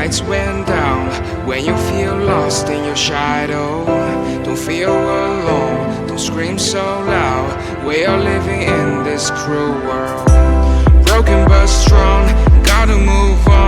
lights went down. When you feel lost in your shadow, don't feel alone, don't scream so loud. We are living in this cruel world, broken but strong, gotta move on.